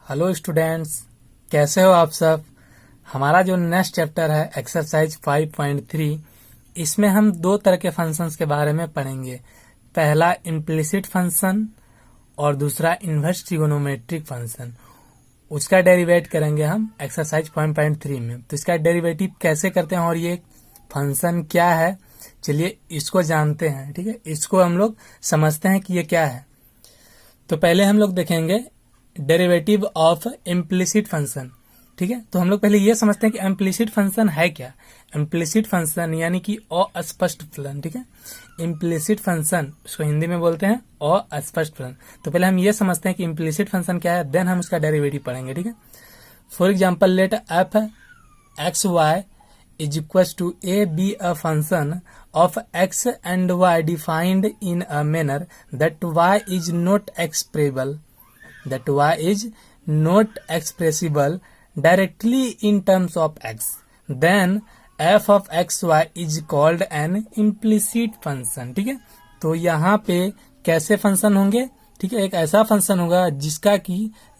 Hello students, कैसे हो आप सब। हमारा जो नेक्स्ट चैप्टर है एक्सरसाइज 5.3, इसमें हम दो तरह के फंक्शंस के बारे में पढ़ेंगे। पहला इम्प्लिसिट फंक्शन और दूसरा इनवर्स ट्रिगोनोमेट्रिक फंक्शन। उसका डेरिवेट करेंगे हम एक्सरसाइज 5.3 में। तो इसका डेरिवेटिव कैसे करते हैं और ये फंक्शन क्या है, चलिए इसको जानते हैं। ठीक है, इसको हम लोग समझते हैं कि ये क्या है। तो पहले हम लोग देखेंगे डेरिवेटिव ऑफ इम्प्लिसिट फंक्शन। ठीक है, तो हम लोग पहले ये समझते हैं कि इम्प्लिसिट फंक्शन है क्या। इम्प्लिसिट फंक्शन यानी कि अस्पष्ट फलन। ठीक है, इम्प्लिसिट फंक्शन उसको हिंदी में बोलते हैं अस्पष्ट फलन। तो पहले हम ये समझते हैं कि इम्प्लिसिट फंक्शन क्या है, देन हम उसका डेरिवेटिव पढ़ेंगे। ठीक है, for example let F X Y is equals to a be a function of x and y defined in a manner that y is not expressible directly in terms of x, then f of xy is called an implicit function। ठीक है, तो यहाँ पे कैसे function होंगे। ठीक है, एक ऐसा फंक्शन होगा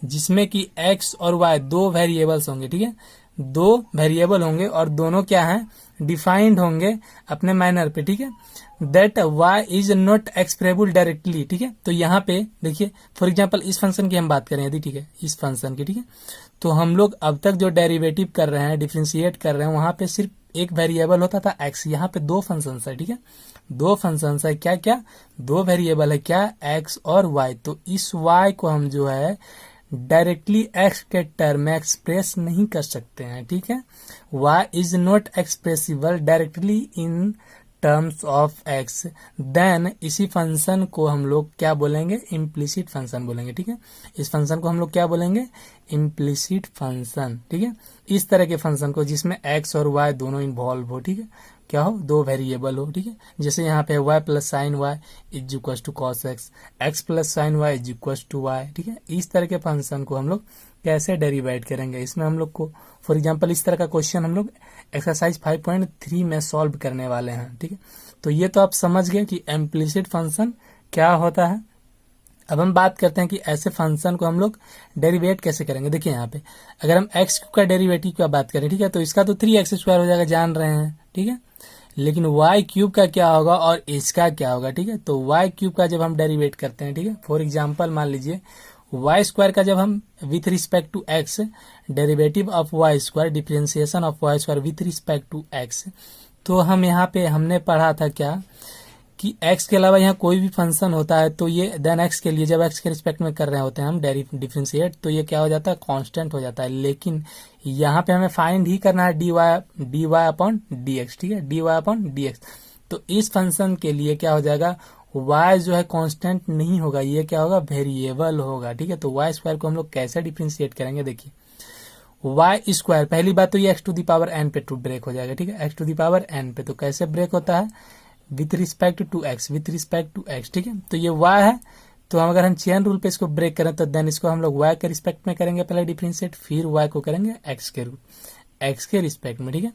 जिसमें कि x और y दो वेरिएबल्स होंगे। ठीक है, दो वेरिएबल होंगे और दोनों क्या हैं, डिफाइंड होंगे अपने मैनर पे। ठीक है, that y is not expressible directly. ठीक है, तो यहाँ पे देखिए फॉर एग्जांपल इस फंक्शन की हम बात करें यदि, ठीक है, इस फंक्शन की। ठीक है, तो हम लोग अब तक जो डेरिवेटिव कर रहे हैं, डिफरेंशिएट कर रहे हैं, वहां पे सिर्फ एक वेरिएबल होता था x। यहाँ पे दो फंक्शन है। ठीक है, दो फंक्शन है, क्या क्या, दो वेरिएबल है, क्या, x और y। तो इस y को हम जो है डायरेक्टली x के टर्म में एक्सप्रेस नहीं कर सकते हैं। ठीक है, y is not expressible directly in terms of x, then इसी फंक्शन को हम लोग क्या बोलेंगे, इम्प्लिसिट फंक्शन बोलेंगे। ठीक है, इस फंक्शन को हम लोग क्या बोलेंगे, इम्प्लिसिट फंक्शन। ठीक है, इस तरह के फंक्शन को जिसमें x और y दोनों इन्वॉल्व हो। ठीक है, क्या हो, दो वेरिएबल हो। ठीक है, जैसे यहाँ पे y plus sine Y is equal to cos X, X plus sine Y is equal to Y. ठीक है, इस तरह के फंक्शन को हम लोग कैसे डेरिवेट करेंगे, इसमें हम लोग को फॉर एग्जांपल इस तरह का क्वेश्चन हम लोग एक्सरसाइज 5.3 में सॉल्व करने वाले हैं। ठीक है, तो ये तो आप समझ गए कि इम्प्लिसिट फंक्शन क्या होता है। अब हम बात करते हैं कि ऐसे फंक्शन को हम लोग डेरिवेट कैसे करेंगे। देखिए यहाँ पे अगर हम एक्स का डेरिवेटिव की बात करें, ठीक है, तो इसका तो 3x² हो जाएगा, जान रहे हैं। ठीक है, लेकिन वाई क्यूब का क्या होगा और इसका क्या होगा। ठीक है, तो वाई क्यूब का जब हम डेरिवेट करते हैं, ठीक है, फॉर एग्जांपल मान लीजिए वाई स्क्वायर का जब हम with respect to X, derivative of Y square, differentiation of Y square with respect to X, तो हम यहाँ पे हमने पढ़ा था क्या कि x के अलावा यहाँ कोई भी फंक्शन होता है तो ये देन x के लिए जब x के रिस्पेक्ट में कर रहे होते हैं हम डिफरेंशिएट, तो ये क्या हो जाता है, कांस्टेंट हो जाता है। लेकिन यहाँ पे हमें फाइंड ही करना है dy अपॉन dx। ठीक है, dy अपॉन dx। तो इस फंक्शन के लिए क्या हो जाएगा, y जो है कांस्टेंट नहीं होगा, ये क्या होगा, वेरिएबल होगा। ठीक है, तो y स्क्वायर को हम लोग कैसे डिफरेंशिएट करेंगे, देखिए y स्क्वायर, पहली बात तो ये x to the power n पे टू ब्रेक हो जाएगा। ठीक है, x to the power n पे, तो कैसे ब्रेक होता है, with respect to X, with respect to x. ठीक है, तो ये y है, तो हम अगर हम चेन रूल पे इसको ब्रेक करें तो देन इसको हम लोग y के रिस्पेक्ट में करेंगे पहले डिफरेंशिएट, फिर y को करेंगे x के रिस्पेक्ट में। ठीक है,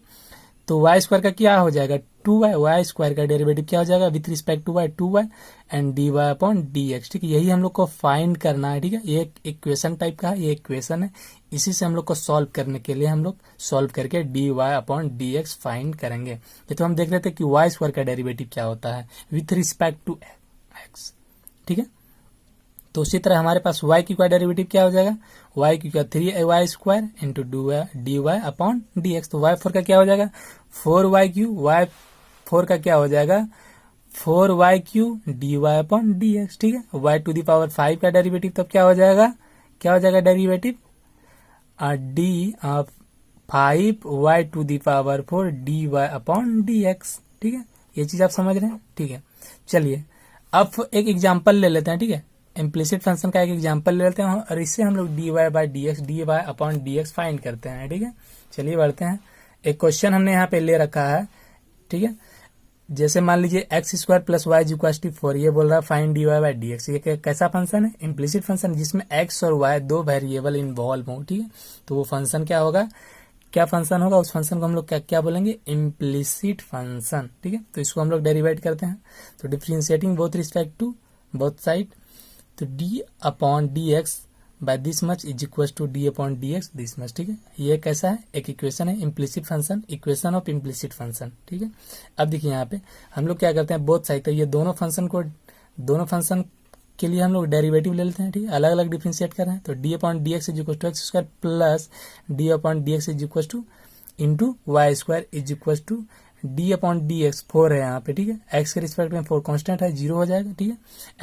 तो y स्क्वायर का क्या हो जाएगा, 2y, y स्क्वायर का डेरिवेटिव क्या हो जाएगा, with respect to y 2y and dy upon dx। ठीक है, यही हम लोग को फाइंड करना है। ठीक है, ये एक इक्वेशन टाइप का है, ये इक्वेशन है, इसी से हम लोग को सॉल्व करने के लिए हम लोग सॉल्व करके dy अपॉन dx फाइंड करेंगे। ये तो हम देख रहे थे कि y स्क्वायर का डेरिवेटिव क्या होता है विथ रिस्पेक्ट टू x। ठीक है, तो उसी तरह हमारे पास y की का डेरिवेटिव क्या हो जाएगा, y की का 3y square into dy upon dx। तो y4 का क्या हो जाएगा, 4y3, y4 का क्या हो जाएगा, 4y3 dy अपॉन dx। ठीक है, y टू दी पावर 5 का डेरिवेटिव तब क्या हो जाएगा, derivative d5y to the power 4 dy upon dx। ठीक है, ये चीज आप समझ रहे हैं। ठीक है, चलिए अब एक एग्जांपल ले लेते हैं। ठीक है, इम्प्लिसिट फंक्शन का एक एग्जांपल ले लेते हैं और इससे हम लोग dy अपॉन dx फाइंड करते हैं। ठीक है, चलिए बढ़ते हैं। एक क्वेश्चन हमने यहाँ पे ले रखा है। ठीक है, जैसे मान लीजिए X square plus Y is equal to 4, ये बोल रहा है फाइंड dy बाई dx। ये कैसा फंक्शन है, इम्प्लिसिट फंक्शन जिसमें x और y दो वेरिएबल इन्वॉल्व हो। ठीक है, तो वो फंक्शन क्या होगा, क्या फंक्शन होगा, उस फंक्शन को हम लोग क्या बोलेंगे, इम्प्लिसिट फंक्शन। ठीक है, तो इसको हम लोग डेरिवेट करते हैं, तो differentiating both respect to both side, तो d upon dx by this much is equal to D upon D X this much. ठीक है, ये कैसा है, एक इक्वेशन है, implicit function, equation of implicit function. ठीक है, अब देखिए यहाँ पे हम लोग क्या करते हैं, बोथ साइड, तो ये दोनों फंक्शन के लिए हम लोग डेरिवेटिव ले लेते हैं। ठीक है, अलग अलग डिफरेंशिएट कर रहे हैं, तो D upon D x is equal to X square plus D upon D x is equal to into Y square is equal to D upon D X. 4 है यहाँ पे। ठीक है, एक्स के रिस्पेक्ट में 4 कांस्टेंट है, 0 हो जाएगा। ठीक है,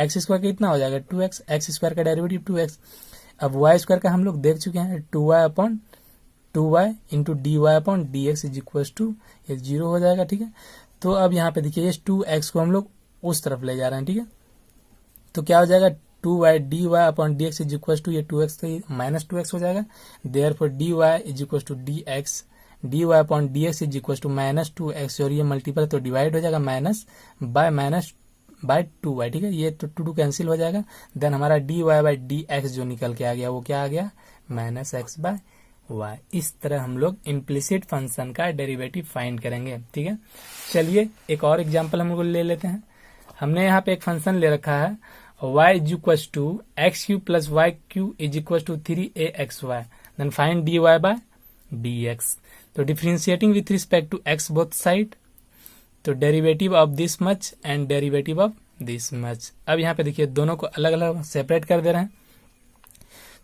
एक्स स्क्वायर का कितना हो जाएगा 2x, एक्स स्क्वायर का डेरिवेटिव 2x। अब वाई स्क्वायर का हम लोग देख चुके हैं 2y upon 2y into D Y upon D x is equal to, ये 0 हो जाएगा। ठीक है, तो अब यहाँ पे देखिए इस 2x को हम लोग उस तरफ ले जा रहे हैं। ठीक है, तो क्या हो जाएगा 2y D Y upon D x is equal to, ये 2x तो माइनस 2x हो जाएगा। Therefore D Y is equal to D X, D Y upon D x is equal to minus 2x, और ये मल्टीपल तो divide हो जाएगा minus y 2y। ठीक है, ये तो 2 कैंसिल हो जाएगा। देन हमारा D Y by D x जो निकल के आ गया वो क्या आ गया, माइनस एक्स बाय वाई। इस तरह हम लोग इम्प्लिसिट फंक्शन का डेरिवेटिव फाइंड करेंगे। ठीक है, चलिए एक और एग्जांपल हम लोग ले लेते हैं। हमने यहाँ पे एक फंक्शन ले रखा है y is equal to x cube plus y cube is equal to 3axy, then find d y by d x. तो differentiating with respect to x both side, तो derivative of this much and derivative of this much. अब यहाँ पे देखिए दोनों को अलग अलग सेपरेट कर दे रहे हैं,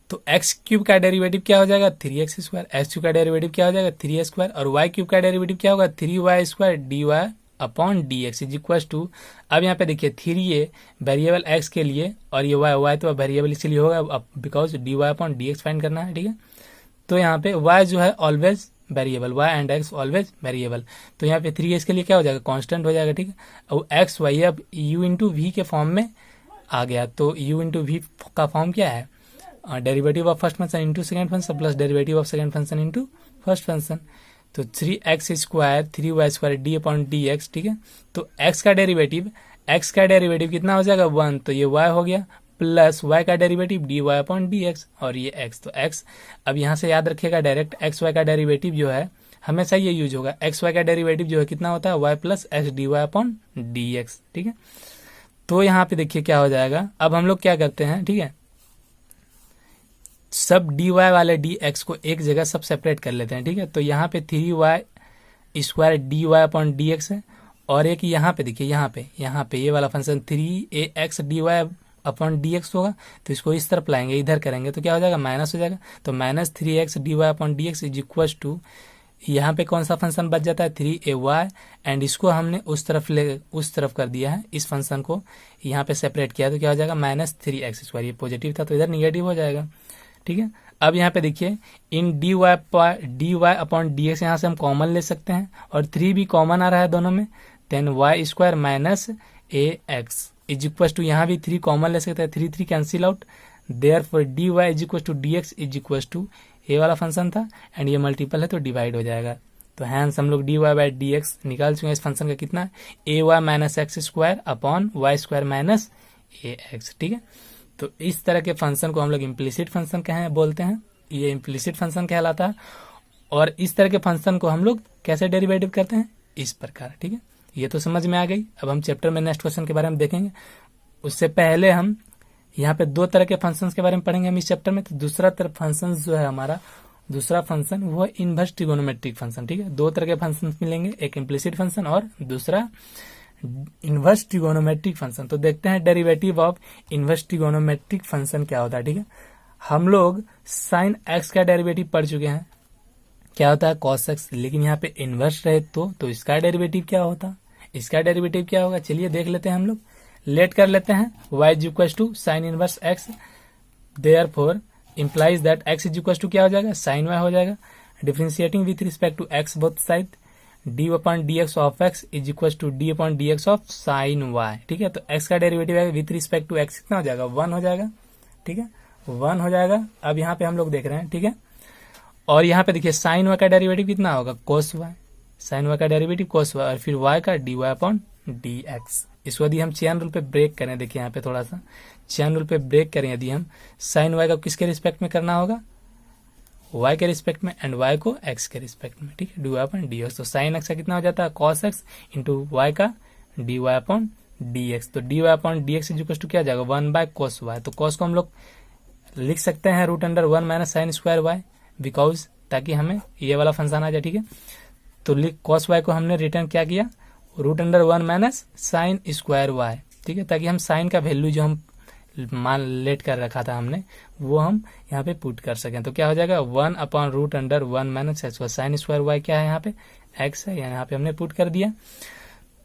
तो एक्स क्यूब का डेरिवेटिव क्या हो जाएगा 3x स्क्वायर, एक्स क्यूब का डेरिवेटिव क्या हो जाएगा 3a स्क्वायर, और वाई क्यूब का डेरिवेटिव क्या होगा 3y square D Y upon D x is equal to. अब यहाँ पे देखिए 3a वेरिएबल x के लिए और ये y तो वेरिएबल इसलिए होगा because D Y upon D x find करना है। ठीक है, तो यहाँ पे y जो है always variable, y and x always variable, तो यहाँ पे 3a के लिए क्या हो जाएगा कांस्टेंट हो जाएगा। ठीक है, और x y अब u इंटू वी के फॉर्म में आ गया, तो u इंटू वी का फॉर्म क्या है, derivative of first function into second function plus derivative of second function into first function, तो 3x square 3y square D upon D X. ठीक है, तो x का डेरिवेटिव कितना हो जाएगा 1, तो ये y हो गया, प्लस y का derivative D Y upon D x, और ये x, तो x अब यहाँ से याद रखिएगा डायरेक्ट x y का डेरिवेटिव जो है हमेशा ये यूज होगा, x y का डेरिवेटिव जो है कितना होता है y plus x D Y upon D X. ठीक है, तो यहाँ पे देखिए क्या हो जाएगा, अब हम लोग क्या करते हैं, ठीक है, सब डी वाई वाले डी एक्स को एक जगह सब सेपरेट कर लेते हैं। ठीक है, तो यहाँ पे 3y square D Y upon D X है, और एक यहाँ पे देखिए यहाँ पे ये वाला function 3ax D Y upon D X होगा, तो इसको इस तरफ लाएंगे, इधर करेंगे तो क्या हो जाएगा माइनस हो जाएगा, तो minus 3x D Y upon D x is equal to, यहाँ पे कौन सा फंक्शन बच जाता है 3ay, एंड इसको हमने उस तरफ कर दिया है, इस फंक्शन को यहाँ पे सेपरेट किया, तो क्या हो जाएगा माइनस 3x स्क्वायर, ये पॉजिटिव था तो इधर निगेटिव हो जाएगा। ठीक है, अब यहाँ पे देखिए इन d Y upon D x यहाँ से हम कॉमन ले सकते हैं, और 3 भी कॉमन आ रहा है दोनों में, then Y square minus A X is equal to, यहाँ भी 3 कॉमन ले सकते हैं, 3 cancel out, therefore D Y is equal to D x is equal to, ये वाला फंक्शन था एंड ये मल्टीपल है तो डिवाइड हो जाएगा, तो हैंस हम लोग d Y by D x निकाल चुके हैं। इस फंक्शन का कितना a y minus x square upon y square minus A x. ठीक है, तो इस तरह के फंक्शन को हम लोग इम्प्लिसिट फंक्शन बोलते हैं, ये इम्प्लिसिट फंक्शन कहलाता है। और इस तरह के फंक्शन को हम लोग कैसे डेरिवेटिव करते हैं, इस प्रकार। ठीक है, ये तो समझ में आ गई। अब हम चैप्टर में नेक्स्ट क्वेश्चन के बारे में देखेंगे, उससे पहले हम यहाँ पे 2 तरह के फंक्शंस के बारे में पढ़ेंगे हम इस चैप्टर में। तो दूसरा तरह फंक्शन जो है हमारा, दूसरा फंक्शन वो है इनवर्स ट्रिगोनोमेट्रिक फंक्शन। ठीक है, 2 तरह के फंक्शन मिलेंगे, एक इम्प्लिसिट फंक्शन और दूसरा इनवर्स ट्रिगोनोमेट्रिक फंक्शन। तो देखते हैं derivative of inverse trigonometric function क्या होता है। ठीक है, हम लोग साइन एक्स का डेरिवेटिव पढ़ चुके हैं, क्या होता है कॉस एक्स, लेकिन यहाँ पे इनवर्स रहे तो इसका डेरिवेटिव क्या होता, इसका डेरिवेटिव क्या होगा, चलिए देख लेते हैं। हम लोग लेट कर लेते हैं, y is equal to sine inverse x, therefore implies that x is equal to क्या हो जाएगा साइन y हो जाएगा, differentiating with respect to x both side, D upon D x of x is equal to D upon D x of sine y। ठीक है, तो x का derivative है विथ रिस्पेक्ट टू x कितना हो जाएगा 1 हो जाएगा। ठीक है, 1 हो जाएगा। अब यहाँ पे हम लोग देख रहे हैं, ठीक है, और यहाँ पे देखिए साइन y का डेरिवेटिव कितना होगा cos y, साइन y का डेरिवेटिव cos y, और फिर y का dy अपॉन डी एक्स। इसको यदि हम चेन रूल पे ब्रेक करें, देखिए यहाँ पे थोड़ा सा चेन रूल पे ब्रेक करें, यदि हम साइन y का किसके रिस्पेक्ट में करना होगा y के रिस्पेक्ट में, एंड y को x के रिस्पेक्ट में। ठीक है, d Y upon D x, तो साइन x का कितना हो जाता है cos x इंटू y का d Y upon D x, तो d Y upon D x equal to क्या हो जाएगा 1 बाय cos y। तो cos को हम लोग लिख सकते हैं root under 1 minus sine square Y, because ताकि हमें ये वाला फंक्शन आ जाए, ठीक है। तो लिख कॉस वाई को हमने रिटर्न क्या किया, root under 1 minus sine square Y, ठीक है, ताकि हम साइन का वैल्यू जो हम मान लेट कर रखा था हमने वो हम यहाँ पे पुट कर सकें। तो क्या हो जाएगा 1 upon root under 1 minus x, sine square Y क्या है यहाँ पे एक्स है, यहाँ पे हमने पुट कर दिया।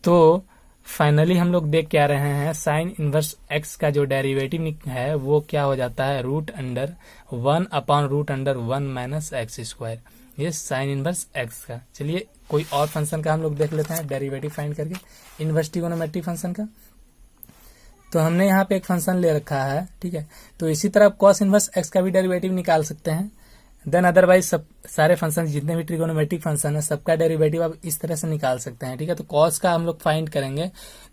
तो फाइनली हम लोग देख क्या रहे हैं, साइन इनवर्स एक्स का जो डेरिवेटिव है वो क्या हो जाता है root under 1 upon root under 1 minus x square, ये साइन इनवर्स एक्स का। चलिए कोई और फंक्शन का हम लोग देख लेते हैं डेरिवेटिव फाइंड करके इनवर्स ट्रिगोनोमेट्रिक फंक्शन का। तो हमने यहाँ पे एक फंक्शन ले रखा है, ठीक है। तो इसी तरह कॉस इनवर्स एक्स का भी डेरिवेटिव निकाल सकते हैं। देन अदरवाइज सब सारे फंक्शन जितने भी ट्रिगोनोमेट्रिक फंक्शन है सबका डेरिवेटिव आप इस तरह से निकाल सकते हैं, ठीक है। तो कॉस का हम लोग फाइंड करेंगे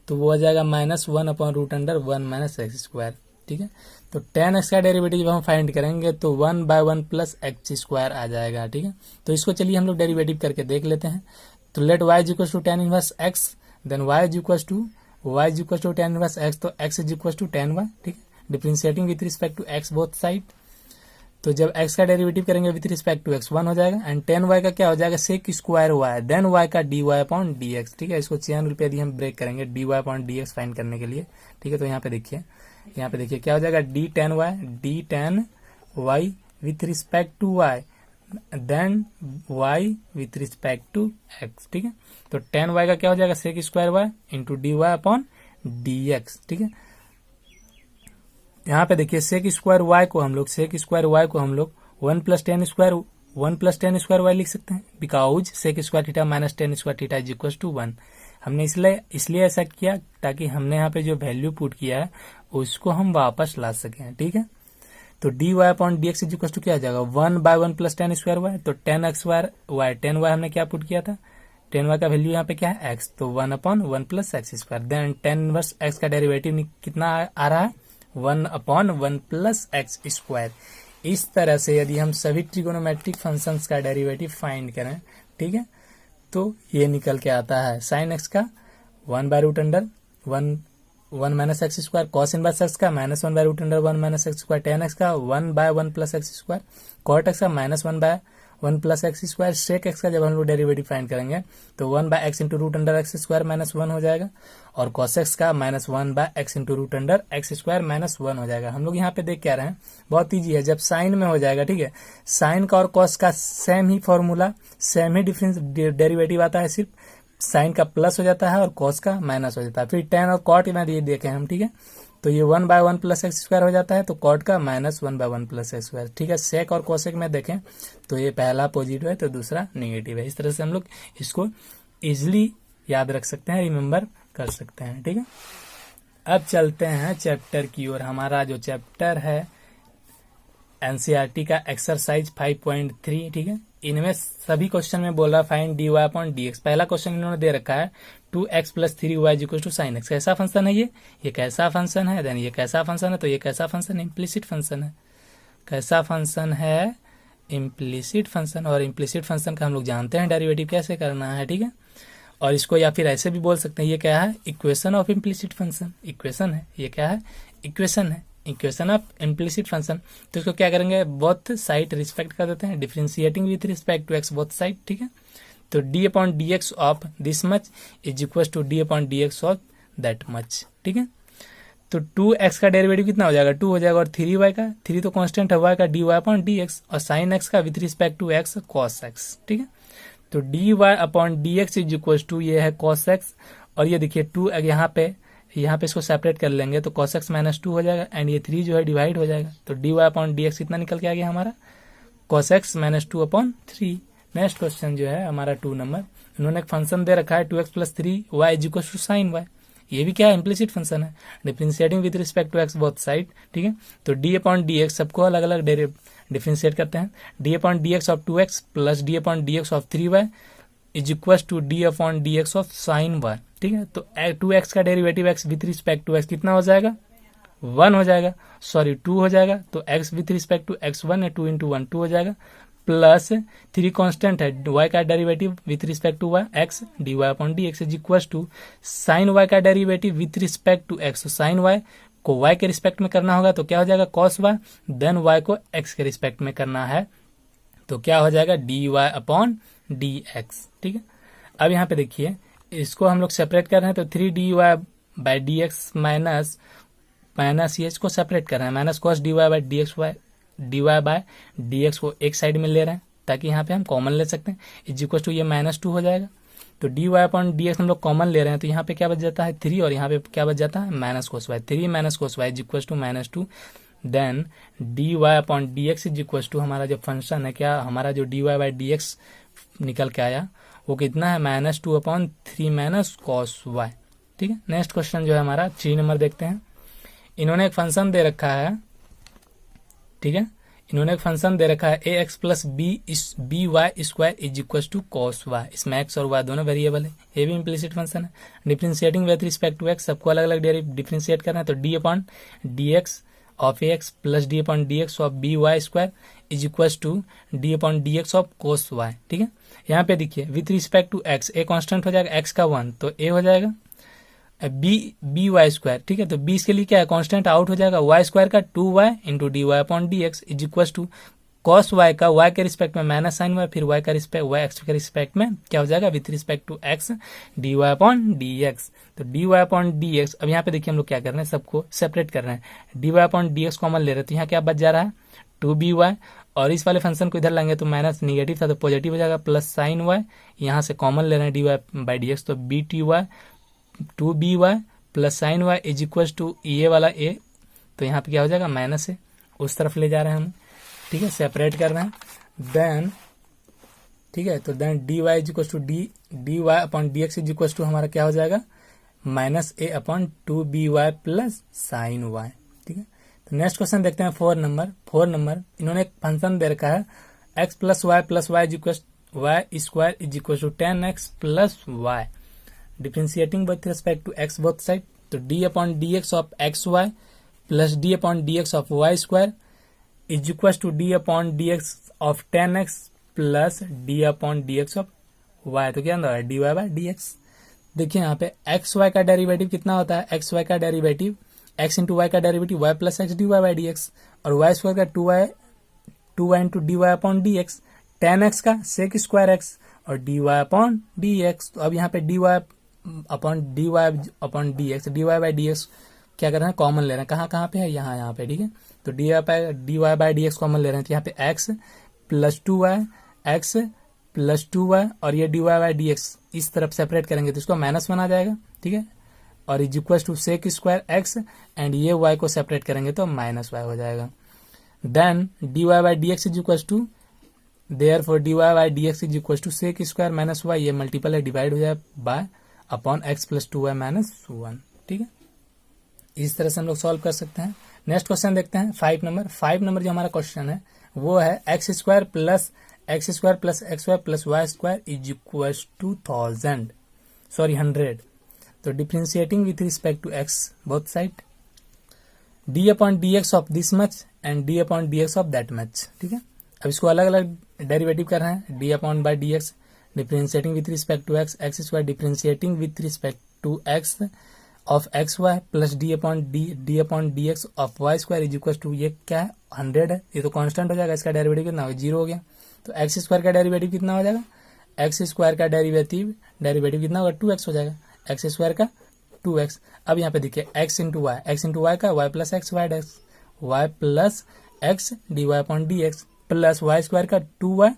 तो वो हो जाएगा -1 upon root under 1 minus x square, ठीक है। तो tan x का डेरिवेटिव जब हम फाइंड करेंगे तो 1/1 प्लस एक्स स्क्वायर आ जाएगा, ठीक है। तो इसको चलिए हम लोग डेरिवेटिव करके देख लेते हैं। तो let y is equal to tan inverse x, then y is equal to tan inverse x, तो x is equal to tan y, ठीक है। Differentiating with respect to x both side, तो जब x का डेरिवेटिव करेंगे with respect to x 1 हो जाएगा, and tan y का क्या हो जाएगा sec square y, then y का dy अपॉन dx, ठीक है। इसको चैन रूल पे यदि हम ब्रेक करेंगे dy अपॉन dx फाइंड करने के लिए, ठीक है। तो यहाँ पे देखिए क्या हो जाएगा d tan y with respect to y, then y with respect to x, ठीक है। तो tan y का क्या हो जाएगा sec square y into dy upon dx, ठीक है। यहाँ पे देखिए सेक स्क्वायर y को हम लोग 1 प्लस टेन स्क्वायर y लिख सकते हैं, because sec square theta minus tan square theta is equal to 1। हमने इसलिए ऐसा किया ताकि हमने यहाँ पे जो वैल्यू पुट किया है उसको हम वापस ला सकें, ठीक है। तो dy upon dx is equal to क्या आ जाएगा 1/1 प्लस टेन स्क्वायर y, तो tan x square y, tan y हमने क्या पुट किया था, टेन y का वैल्यू यहाँ पे क्या है x, तो 1/1 plus x square, then tan inverse x का डेरिवेटिव कितना आ रहा है 1/1 प्लस एक्स स्क्वायर। इस तरह से यदि हम सभी ट्रिगोनोमेट्रिक फंक्शंस का डेरिवेटिव फाइंड करें, ठीक है, तो ये निकल के आता है साइन एक्स का 1/√1 minus x square, cos inverse x का -1/√1 minus x square, tan x का 1/1 plus x square, cot x का -1/1 plus x square, sec x का जब हम लोग डेरिवेटिव फाइंड करेंगे तो 1/x into root under x square -1 हो जाएगा, और कॉस एक्स का -1/x into root under x square -1 हो जाएगा। हम लोग यहाँ पे देख क्या रहे हैं, बहुत ईजी है, जब साइन में हो जाएगा, ठीक है, साइन का और कॉस का सेम ही फॉर्मूला, सेम ही डिफरेंस डेरिवेटिव आता है, सिर्फ साइन का प्लस हो जाता है और कॉस का माइनस हो जाता है। फिर टेन और कॉट में ये देखे हम, ठीक है, तो ये 1/1 प्लस एक्स स्क्वायर हो जाता है, तो कॉट का -1/1 प्लस एक्स स्क्वायर, ठीक है। सेक और कोसेक में देखें तो ये पहला पॉजिटिव है तो दूसरा नेगेटिव है। इस तरह से हम लोग इसको इजिली याद रख सकते हैं, रिमेम्बर कर सकते हैं, ठीक है। अब चलते हैं चैप्टर की ओर। हमारा जो चैप्टर है एनसीईआरटी का एक्सरसाइज 5.3, ठीक है। इनमें सभी क्वेश्चन में बोल रहा फाइंड dy अपॉन dx। पहला क्वेश्चन इन्होंने दे रखा है 2x plus 3y equal to sine x. कैसा फंक्शन है ये कैसा फंक्शन है, देन ये कैसा फंक्शन है, तो ये कैसा फंक्शन है, इम्प्लिसिट फंक्शन है। कैसा फंक्शन है, इम्प्लिसिट फंक्शन, और इम्प्लिसिट फंक्शन का हम लोग जानते हैं डेरिवेटिव कैसे करना है, ठीक है। और इसको या फिर ऐसे भी बोल सकते हैं, ये क्या है, equation of implicit function, equation है, ये क्या है, इक्वेशन है, इक्वेशन ऑफ इम्प्लिसिट फंक्शन। तो इसको क्या करेंगे, बोथ साइड रिस्पेक्ट कर देते हैं, differentiating with respect to x both side, ठीक है। तो D upon D x of this much is equal to D upon D x of that much, ठीक है। तो 2x का डेरिवेटिव कितना हो जाएगा, 2 हो जाएगा, और 3y का, 3 तो कांस्टेंट है, y का dy अपॉन dx, और sin x का with respect to x cos x, ठीक है। तो dy upon dx is equal to ये है cos x, और ये देखिए 2 यहाँ पे इसको सेपरेट कर लेंगे तो cos x माइनस 2 हो जाएगा, एंड ये 3 जो है डिवाइड हो जाएगा, तो dy अपॉन dx कितना निकल के आ गया हमारा, cos x minus 2 upon 3। Next question जो है हमारा 2 नंबर, उन्होंने एक फंक्शन दे रखा है 2x plus 3y is equal to sine y। ये भी क्या है, इम्प्लिसिट फंक्शन है, differentiating with respect to x both side, ठीक है। तो डी अपॉन डी एक्स सबको अलग अलग डिफरेंशिएट करते हैं, d upon D x of 2x plus D upon D x of 3y is equal to D upon D x of sine y, ठीक है। तो 2x का derivative x with respect to x कितना हो जाएगा, 1 हो जाएगा, सॉरी 2 हो जाएगा, तो x with respect to x 1 है, 2 इंटू 1 2 हो जाएगा, प्लस 3 कांस्टेंट है, y का derivative with respect to y x dy upon dx is equal to sine y का derivative with respect to x, sine y को y के respect में करना होगा तो क्या हो जाएगा cos y, देन y को x के रिस्पेक्ट में करना है तो क्या हो जाएगा dy अपॉन dx। ठीक है, अब यहाँ पे देखिए इसको हम लोग सेपरेट कर रहे हैं तो 3dy/dx माइनस ये इसको सेपरेट कर रहे हैं, माइनस cos dy/dx को एक साइड में ले रहे हैं ताकि यहाँ पे हम कॉमन ले सकते हैं, इज इक्वल टू ये -2 हो जाएगा। तो dy/dx हम लोग कॉमन ले रहे हैं तो यहाँ पे क्या बच जाता है 3 और यहाँ पे क्या बच जाता है minus cos y, 3 - cos y is equal to -2। Then dy/dx is equal to हमारा जो फंक्शन है क्या, हमारा जो dy/dx निकल के आया वो कितना है -2/3 - cos y। ठीक है, नेक्स्ट क्वेश्चन जो है हमारा 3 नंबर देखते हैं। इन्होंने एक फंक्शन दे रखा है, ठीक है, इन्होंने एक फंक्शन दे रखा है ax plus by square is equal to cos y। इसमें x और y दोनों वेरिएबल है, ये भी इम्प्लिसिट फंक्शन है। Differentiating with respect to x, सबको अलग अलग डिफरेंशिएट करना है तो d/dx of ax plus d/dx of by square is equal to d/dx of cos y। ठीक है, यहाँ पे देखिए with respect to x a constant हो जाएगा x का 1 तो a हो जाएगा by स्क्वायर। ठीक है, तो b इसके लिए क्या है कांस्टेंट आउट हो जाएगा, y स्क्वायर का 2y into dy/dx is equal to cos y का y के रिस्पेक्ट में माइनस साइन y, फिर y का रिस्पेक्ट y x के रिस्पेक्ट में क्या हो जाएगा with respect to x dy/dx। तो dy/dx, अब यहाँ पे देखिए हम लोग क्या कर रहे हैं सबको सेपरेट कर रहे हैं, dy/dx कॉमन ले रहे हैं तो यहाँ क्या बच जा रहा है 2by और इस वाले फंक्शन को इधर लाएंगे तो माइनस निगेटिव था तो पॉजिटिव हो जाएगा प्लस साइन y, यहाँ से कॉमन ले रहे हैं dy/dx तो bt y 2by plus sine y is equal to ये वाला a तो यहाँ पे क्या हो जाएगा माइनस है, उस तरफ ले जा रहे हैं हम। ठीक है, सेपरेट कर रहे हैं देन, ठीक है, तो then dy is equal to dy/dx is equal to हमारा क्या हो जाएगा -a/2by प्लस साइन y। ठीक है, तो नेक्स्ट क्वेश्चन देखते हैं 4 नंबर। इन्होंने एक फंक्शन दे रखा है x plus y is equal y square is equal to 10x plus y, differentiating with respect to x both side तो d/dx of xy plus d/dx of y square is equal to d/dx of 10x plus d/dx of y। तो क्या होगा dy/dx। देखिए यहाँ पे xy का derivative कितना होता है, xy का डेरिवेटिव x इंटू वाई का derivative y plus x dy/dx और y स्क्वायर का 2y इंटू dy/dx, 10x का sec स्क्वायर x और dy/dx। तो अब यहाँ पे dy/dx dy/dx क्या कर रहे हैं कॉमन ले रहे हैं, कहाँ पे है यहाँ पे। ठीक है, तो dy/dx कॉमन ले रहे हैं तो यहाँ पे x प्लस 2y और ये dy/dx इस तरफ सेपरेट करेंगे तो इसको माइनस बना जाएगा। ठीक है, और is equal to sec square x and ये y को सेपरेट करेंगे तो -y हो जाएगा। Then dy/dx is equal to therefore dy/dx is equal to sec square minus y, ये मल्टीपल है डिवाइड हो जाए by upon x plus 2y minus 1। ठीक है, इस तरह से हम लोग सॉल्व कर सकते हैं। नेक्स्ट क्वेश्चन देखते हैं 5 नंबर जो हमारा क्वेश्चन है वो है x square plus xy plus y square is equal to 100। तो differentiating with respect to x both side d/dx of this much and d/dx of that much. ठीक है, अब इसको अलग अलग डेरिवेटिव कर रहे हैं d/dx differentiating with respect to x square differentiating with respect to x of xy plus d/dx of y square is equal to ये क्या है 100 है, ये तो कांस्टेंट हो जाएगा, इसका डेरिवेटिव कितना होगा 0 हो गया। तो x स्क्वायर का डेरिवेटिव कितना हो जाएगा, x स्क्वायर का डेरिवेटिव कितना होगा 2x हो जाएगा, x स्क्वायर का 2x। अब यहाँ पे देखिए x इंटू y का y plus x dy/dx plus y square का 2y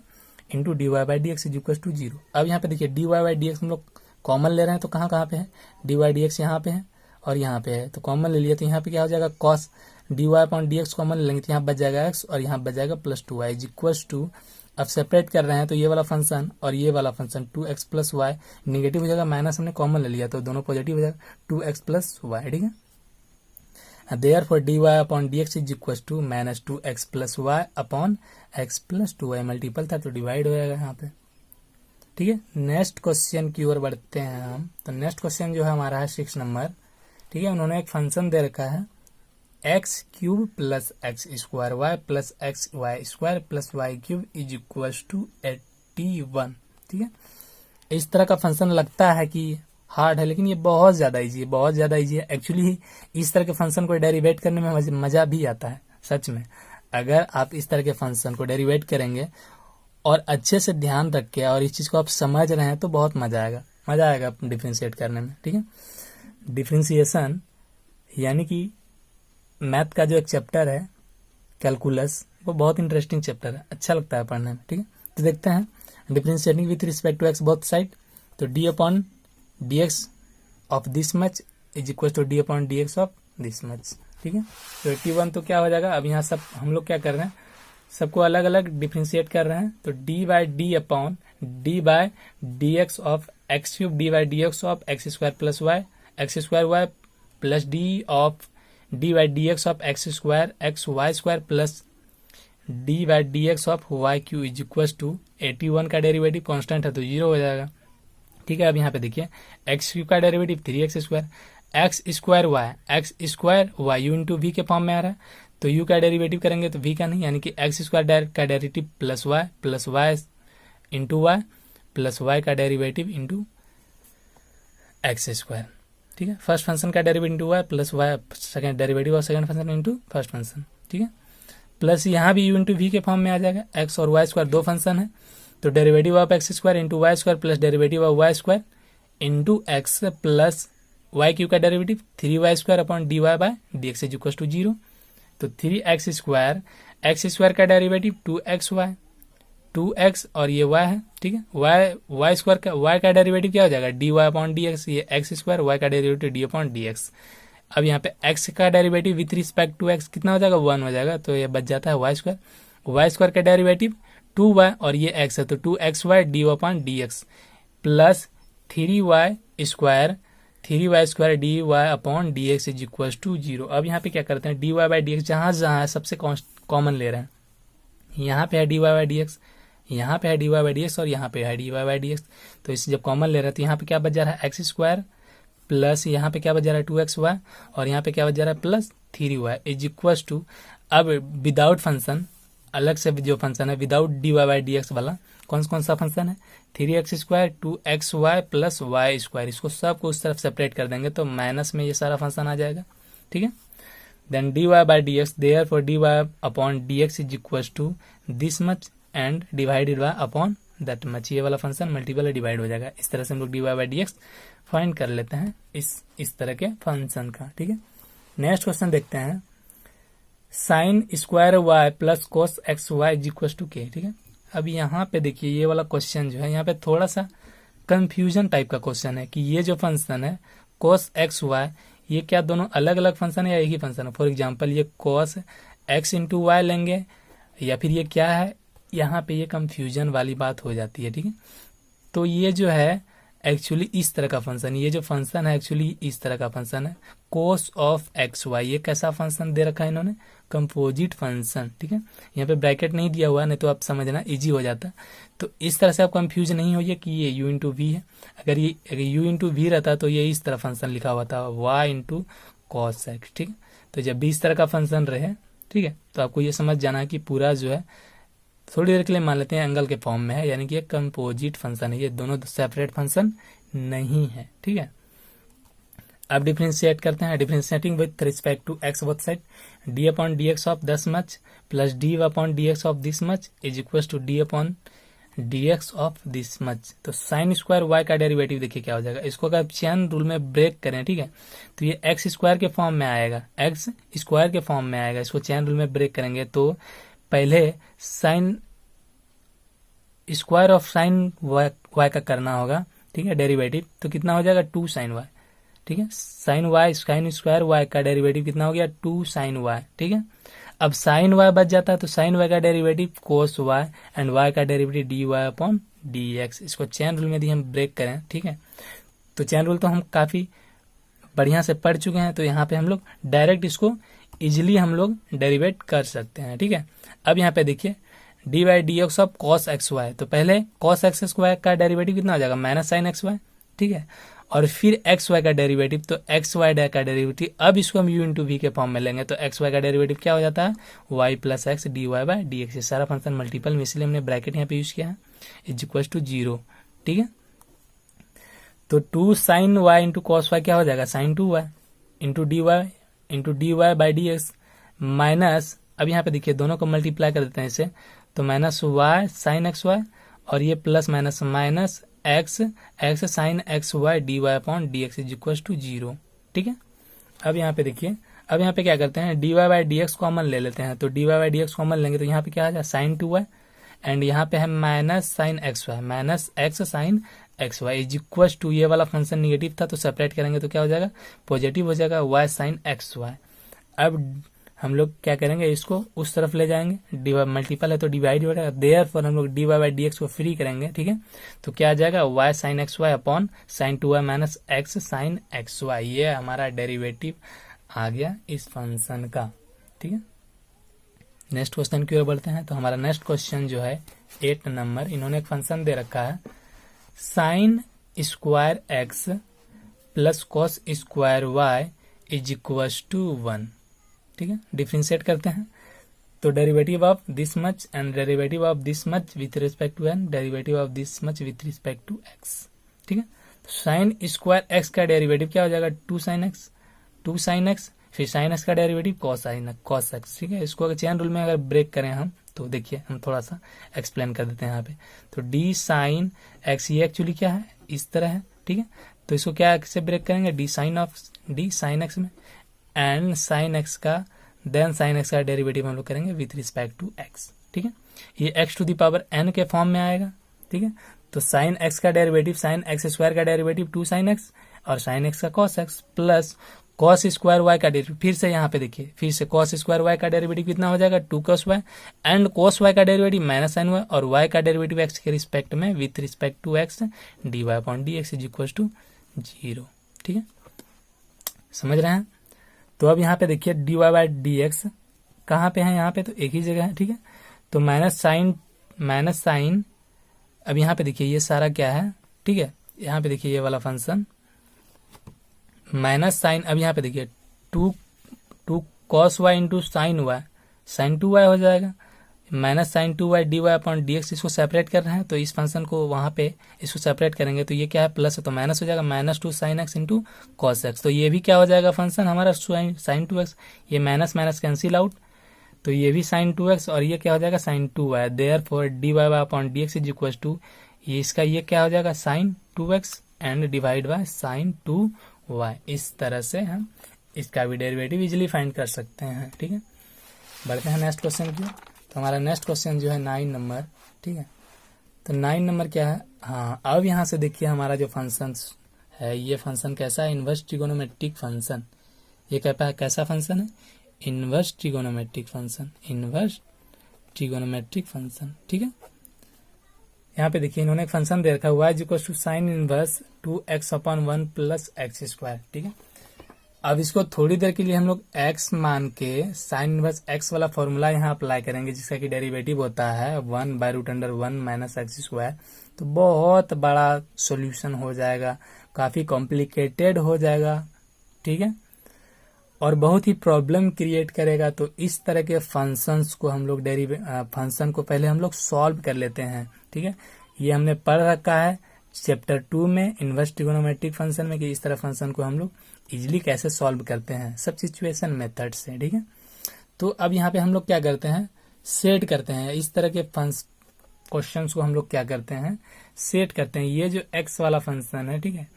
into dy/dx is equal to 0। अब यहाँ पे देखिए dy/dx हम लोग कॉमन ले रहे हैं तो कहाँ पे है dy/dx यहाँ पे है और यहाँ पे है, तो कॉमन ले लिया तो यहाँ पे क्या हो जाएगा cos dy/dx कॉमन ले लेंगे तो यहाँ बच जाएगा x और यहाँ बच जाएगा plus 2y is equal to, अब सेपरेट कर रहे हैं तो ये वाला फंक्शन और ये वाला function 2x plus y negative हो जाएगा, माइनस हमने कॉमन ले लिया तो दोनों पॉजिटिव हो जाएगा 2x प्लस y। ठीक है, therefore dy/dx is equal to -2x plus y upon x plus 2y, multiple था तो डिवाइड हो जाएगा यहाँ पे। ठीक है, नेक्स्ट क्वेश्चन की ओर बढ़ते हैं हम। तो नेक्स्ट क्वेश्चन जो है हमारा है 6 नंबर। ठीक है, उन्होंने एक फंक्शन दे रखा है x cube plus x square y plus x y square plus y cube is equal to 81। ठीक है, इस तरह का फंक्शन लगता है कि हार्ड है, लेकिन ये बहुत ज़्यादा ईजी है, बहुत ज़्यादा ईजी है। एक्चुअली इस तरह के फंक्शन को डेरिवेट करने में मज़ा भी आता है सच में। अगर आप इस तरह के फंक्शन को डेरिवेट करेंगे और अच्छे से ध्यान रख के और इस चीज़ को आप समझ रहे हैं तो बहुत मज़ा आएगा डिफ्रेंशिएट करने में, ठीक है। डिफ्रेंशिएशन यानी कि मैथ का जो एक चैप्टर है कैलकुलस, वो बहुत इंटरेस्टिंग चैप्टर है, अच्छा लगता है पढ़ने में, ठीक है। तो देखते हैं differentiating with respect to x both side. तो D upon D x of this much is equal to D upon D x of this much, ठीक है। तो 81 तो क्या हो जाएगा, अब यहाँ सब हम लोग क्या कर रहे हैं, सबको अलग अलग डिफ्रेंशिएट कर रहे हैं। तो d by d upon d by D x of x cube d by D x of x square plus y x square y plus d of d by D x of x square x y square plus d by D x of y cube is equal to 81 का derivative constant है तो 0 हो जाएगा, ठीक है। अब यहाँ पे देखिए एक्स क्यूब का डेरिवेटिव 3x स्क्वायर x square y u into v के फॉर्म में आ रहा है। तो u का डेरिवेटिव करेंगे तो v का नहीं, यानी कि एक्स स्क्वायर का derivative plus y into y plus y का डेरिवेटिव इंटू एक्स स्क्वायर, ठीक है। फर्स्ट फंक्शन का derivative into y plus y second derivative और second function into first function, ठीक है। प्लस यहाँ भी u इंटू वी के फॉर्म में आ जाएगा। एक्स और वाई स्क्वायर दो फंक्शन है, तो derivative of x square into Y square plus derivative of Y square into x plus y cube का derivative 3y square upon d Y by D x is equal to 0। तो 3x square का derivative 2x और ये y है, ठीक है। y square का y का डेरिवेटिव क्या हो जाएगा, d Y upon D x, ये एक्स स्क्वायर, y का derivative d upon D x. अब यहाँ पे x का derivative with respect to x कितना हो जाएगा, 1 हो जाएगा, तो ये बच जाता है y स्क्वायर का डेरिवेटिव 2y और ये x है तो 2xy d upon D x plus 3y square D Y upon D x is equal to 0। अब यहाँ पे क्या करते हैं, d Y by D x जहाँ है सबसे कॉमन ले रहे हैं। यहाँ पे है d Y by D x, यहाँ पे है d Y by D x और यहाँ पे है d Y by D x. तो इसे जब कॉमन ले रहे हैं तो यहाँ पे क्या बच जा रहा है, एक्स स्क्वायर प्लस यहाँ पे क्या बच जा रहा है 2xy और यहाँ पे क्या बच जा रहा है plus 3y is equal to, अब विदाउट फंक्शन, अलग से जो फंक्शन है without d Y by D x वाला कौन सा फंक्शन है, 3x square 2xy plus Y square, इसको सबको उस तरफ सेपरेट कर देंगे तो माइनस में ये सारा फंक्शन आ जाएगा, ठीक है। Then d Y by D x, therefore D Y upon D x is equal to this much and divided by upon that much, ये वाला फंक्शन मल्टीपल डिवाइड हो जाएगा। इस तरह से हम लोग d Y by D x find कर लेते हैं इस तरह के फंक्शन का, ठीक है। नेक्स्ट क्वेश्चन देखते हैं, sine square y plus cos x y is equal to k, ठीक है। अब यहाँ पे देखिए ये वाला क्वेश्चन जो है यहाँ पे थोड़ा सा कंफ्यूजन टाइप का क्वेश्चन है कि ये जो फंक्शन है कोस एक्स वाई, ये क्या दोनों अलग अलग फंक्शन है या एक ही फंक्शन है। फॉर एग्जांपल ये कोस एक्स इंटू वाई लेंगे या फिर ये क्या है, यहाँ पे ये कंफ्यूजन वाली बात हो जाती है, ठीक है। तो ये जो है एक्चुअली इस तरह का फंक्शन, ये जो फंक्शन है एक्चुअली इस तरह का फंक्शन है कोस ऑफ एक्स वाई। ये कैसा फंक्शन दे रखा है इन्होंने, कंपोजिट फंक्शन, ठीक है। यहाँ पे ब्रैकेट नहीं दिया हुआ है, नहीं तो आप समझना इजी हो जाता। तो इस तरह से आप कंफ्यूज नहीं होइए कि ये u इंटू वी है। अगर u इंटू वी रहता तो ये इस तरह फंक्शन लिखा हुआ था y इंटू कॉस एक्स, ठीक है। तो जब भी इस तरह का फंक्शन रहे, ठीक है, तो आपको ये समझ जाना है कि पूरा जो है थोड़ी देर के लिए मान लेते हैं एंगल के फॉर्म में है, यानी कि ये कंपोजिट फंक्शन है, ये दोनों सेपरेट फंक्शन नहीं है, ठीक है। अब डिफरेंशिएट करते हैं, differentiating with respect to x both side, D upon D x of this much plus D upon D x of this much is equal to D upon D x of this much. तो sine square y का derivative देखिए क्या हो जाएगा, इसको अगर chain rule में break करें, ठीक है, तो ये एक्स स्क्वायर के फॉर्म में आएगा, एक्स स्क्वायर के फॉर्म में आएगा। इसको चेन रूल में ब्रेक करेंगे तो पहले sine square of sine y का करना होगा, ठीक है, डेरिवेटिव। तो कितना हो जाएगा 2 साइन वाई, ठीक है। Sine y sine square y का डेरिवेटिव कितना हो गया 2 साइन वाई, ठीक है। अब साइन वाई बच जाता है तो साइन वाई का derivative cos y and y का derivative D Y upon D x. इसको चेन रूल में यदि हम ब्रेक करें, ठीक है, तो चेन रूल तो हम काफी बढ़िया से पढ़ चुके हैं, तो यहाँ पे हम लोग डायरेक्ट इसको इजिली हम लोग डेरिवेट कर सकते हैं, ठीक है। अब यहाँ पे देखिए d by D x of cos x y, तो पहले कॉस एक्स वाई का डेरिवेटिव कितना हो जाएगा माइनस साइन एक्स वाई, ठीक है, और फिर एक्स वाई का डेरिवेटिव, तो एक्स वाई का डेरिवेटिव, अब इसको हम यू इंटू वी के फॉर्म में लेंगे तो एक्स वाई का डेरिवेटिव क्या हो जाता है y plus x D Y by D x. सारा फंक्शन मल्टीपल में, इसलिए हमने ब्रैकेट यहाँ पे यूज किया है, इज इक्वल टू 0, ठीक है। तो 2 sine y into cos y क्या हो जाएगा, sine 2y into D Y by D x minus, अब यहाँ पे देखिए दोनों को मल्टीप्लाई कर देते हैं इसे, तो minus y sine x y और ये plus minus minus x sine x y d Y upon D x is equal to 0। ठीक है, अब यहाँ पे देखिए, अब यहाँ पे क्या करते हैं, d Y by D x common ले लेते हैं, तो d Y by D x common लेंगे तो यहाँ पे क्या आ जाए साइन 2y एंड यहाँ पे है minus sine x y, minus x sine x y is equal to, ये वाला फंक्शन निगेटिव था तो सेपरेट करेंगे तो क्या हो जाएगा, पॉजिटिव हो जाएगा, वाई साइन एक्स वाई। अब हम लोग क्या करेंगे, इसको उस तरफ ले जाएंगे, डी वाई मल्टीपल है तो डिवाइड हो जाएगा, देयरफॉर हम लोग d Y by D x को फ्री करेंगे। ठीक है, तो क्या आ जाएगा, y sine x y upon sine 2y minus x sine x y, ये हमारा डेरिवेटिव आ गया इस फंक्शन का। ठीक है, नेक्स्ट क्वेश्चन की ओर बढ़ते हैं। तो हमारा नेक्स्ट क्वेश्चन जो है 8 नंबर, इन्होंने एक फंक्शन दे रखा है sine square x plus cos square y is equal to 1। ठीक है, डिफ्रेंशिएट करते हैं, तो derivative of this much and derivative of this much with respect to n, derivative of this much with respect to x. ठीक है, sine square x का derivative क्या हो जाएगा, 2 साइन एक्स, फिर साइन एक्स का डेरिवेटिव कॉस एक्स। ठीक है, इसको अगर चेन रूल में अगर ब्रेक करें हम, तो देखिए हम थोड़ा सा एक्सप्लेन कर देते हैं यहाँ पे। तो डी साइन एक्स, ये एक्चुअली क्या है, इस तरह है। ठीक है, तो इसको क्या से ब्रेक करेंगे, डी साइन एक्स में एंड साइन एक्स का, देन साइन एक्स का डेरिवेटिव हम लोग करेंगे विथ रिस्पेक्ट टू एक्स। ठीक है, ये x to the power n के फॉर्म में आएगा। ठीक है, तो साइन एक्स का डेरिवेटिव, साइन एक्स स्क्वायर का डेरिवेटिव 2 साइन एक्स और साइन एक्स का cos x plus cos square y का डेरिवेटिव, फिर से यहाँ पे देखिए, फिर से कॉस स्क्वायर वाई का डेरिवेटिव कितना हो जाएगा, 2 cos y and cos y का डेरिवेटिव माइनस साइन वाई और वाई का डेरिवेटिव एक्स के रिस्पेक्ट में with respect to x D Y upon D x is equal to 0। ठीक है, समझ रहे हैं। तो अब यहाँ पे देखिए d Y by D x कहाँ पे है, यहाँ पे तो एक ही जगह है। ठीक है, तो माइनस साइन, अब यहाँ पे देखिए ये सारा क्या है। ठीक है, यहाँ पे देखिए ये वाला फंक्शन माइनस साइन, अब यहाँ पे देखिए 2 cos y into sine y, sine 2y हो जाएगा, minus sine 2y D Y upon D x, इसको सेपरेट कर रहे हैं तो इस फंक्शन को वहाँ पे इसको सेपरेट करेंगे तो ये क्या है, प्लस है तो माइनस हो जाएगा, minus 2 sine x into cos x, तो ये भी क्या हो जाएगा फंक्शन हमारा साइन 2x, ये माइनस माइनस कैंसिल आउट, तो ये भी साइन 2x और ये क्या हो जाएगा sine 2y, therefore D Y upon D x is equal to, ये इसका ये क्या हो जाएगा sine 2x and divide by sine 2y। इस तरह से हम इसका भी डेरिवेटिव इजीली फाइंड कर सकते हैं। ठीक है, बढ़ते हैं नेक्स्ट क्वेश्चन की। तो हमारा नेक्स्ट क्वेश्चन जो है 9 नंबर। ठीक है, तो 9 नंबर क्या है, हाँ अब यहाँ से देखिए हमारा जो फंक्शन है, ये फंक्शन कैसा है, इनवर्स ट्रिगोनोमेट्रिक फंक्शन। ये कैसा फंक्शन है, इनवर्स ट्रिगोनोमेट्रिक फंक्शन। ठीक है, यहाँ पे देखिए इन्होंने एक फंक्शन दे रखा है y equal to sine inverse 2x upon 1 plus x square. ठीक है, अब इसको थोड़ी देर के लिए हम लोग x मान के साइन इनवर्स x वाला फॉर्मूला यहाँ अप्लाई करेंगे, जिसका कि डेरिवेटिव होता है 1/√1 माइनस एक्स स्क्वायर। तो बहुत बड़ा सॉल्यूशन हो जाएगा, काफी कॉम्प्लिकेटेड हो जाएगा। ठीक है, और बहुत ही प्रॉब्लम क्रिएट करेगा। तो इस तरह के फंक्शंस को हम लोग फंक्शन को पहले हम लोग सॉल्व कर लेते हैं। ठीक है, ये हमने पढ़ रखा है चैप्टर 2 में इनवर्स ट्रिगोनोमेट्रिक फंक्शन में कि इस तरह फंक्शन को हम लोग इजीली कैसे सॉल्व करते हैं सब सिचुएशन मेथड से। ठीक है, तो अब यहाँ पे हम लोग क्या करते हैं, सेट करते हैं इस तरह के क्वेश्चंस को हम लोग क्या करते हैं, सेट करते हैं। ये जो एक्स वाला फंक्शन है, ठीक है,